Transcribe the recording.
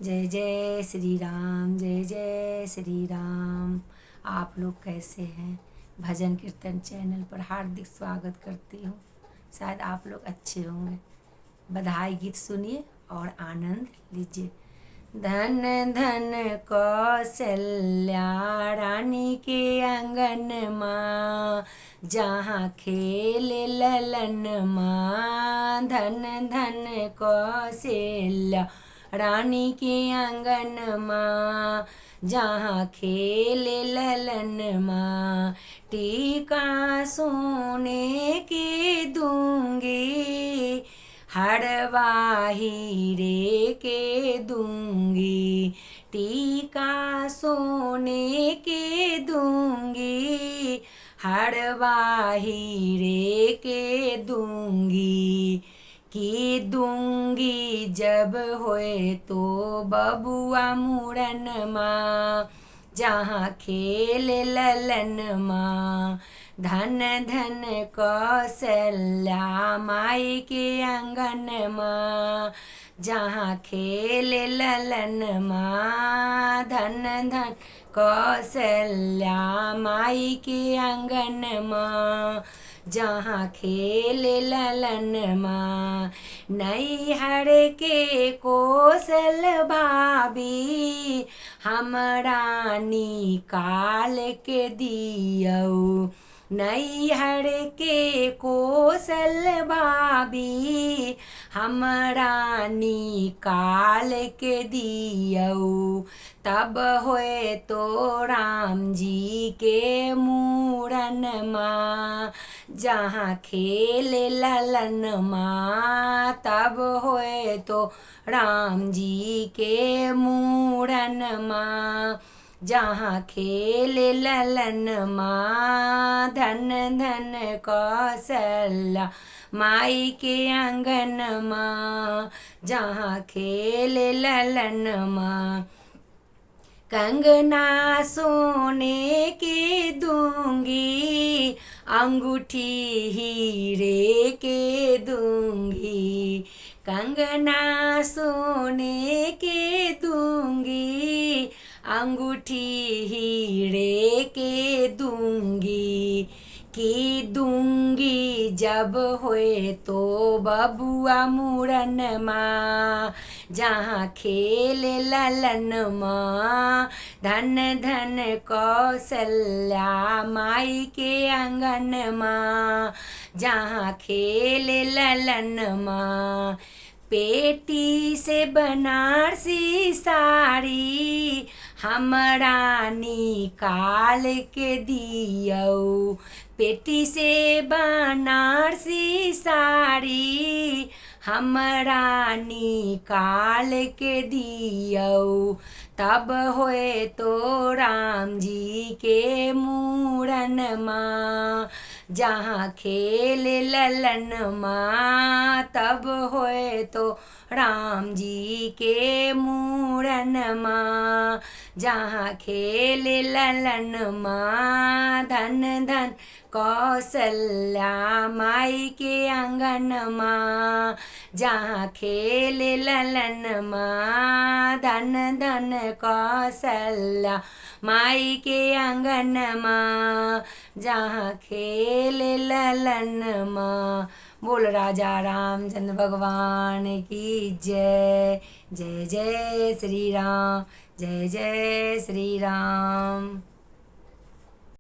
जय जय श्री राम, जय जय श्री राम। आप लोग कैसे हैं? भजन कीर्तन चैनल पर हार्दिक स्वागत करती हूँ। शायद आप लोग अच्छे होंगे। बधाई गीत सुनिए और आनंद लीजिए। धन धन कौशल्या रानी के आंगन माँ, जहाँ खेले ललन माँ। धन धन कौशल्या रानी के आंगन माँ, जहाँ खेले ललन माँ। टीका सोने के दूंगी, हरवा हीरे के दूंगी। टीका सोने के दूंगी, हरवा हीरे के दूंगी। की दूंगी जब होए तो बबुआ मुरन माँ, जहाँ खेले ललन माँ। धन धन कौशल्या माई के आंगन माँ, जहाँ खेले ललन माँ। धन धन कौशल्या माई के आंगन माँ, जहाँ खेले ललन माँ। नैहर के कोसल भाभी, हमरा निकाल के दियौ। नैहर के कोसल भाभी, हमरा निकाल के दियौ। तब होए तो राम जी के मूरन माँ, जहाँ खेले ललन माँ। तब होए तो राम जी के मूरन माँ, जहाँ खेले ललन माँ। धन धन कौशल्या माई के आंगन माँ, जहाँ खेले ललन माँ। कंगना सोने की दूंगी, अंगूठी हीरे के दूंगी। कंगना सोने के दूंगी, अंगूठी हीरे के दूंगी। की दूंगी जब होए तो बबुआ मुरन माँ, जहाँ खेले ललन माँ। धन धन कौशल्या माई के आंगन माँ, जहाँ खेले ललन माँ। पेटी से बनारसी साड़ी, हमरा निकाल के दियौ। पेटी से बनारसी साड़ी, हमरा निकाल के दियौ। तब होए तो राम जी के मूरन माँ, जहाँ खेले ललन माँ। तब होए तो राम जी के मूरन माँ, जहाँ खेले ललन माँ। धन धन कौशल्या माई के आंगन माँ, जहाँ खेले ललन माँ। धन धन कौशल्या माई के आंगन माँ, जहाँ खेले ललन माँ। बोल राजा रामचंद्र भगवान की जय। जय जय श्री राम, जय जय श्री राम।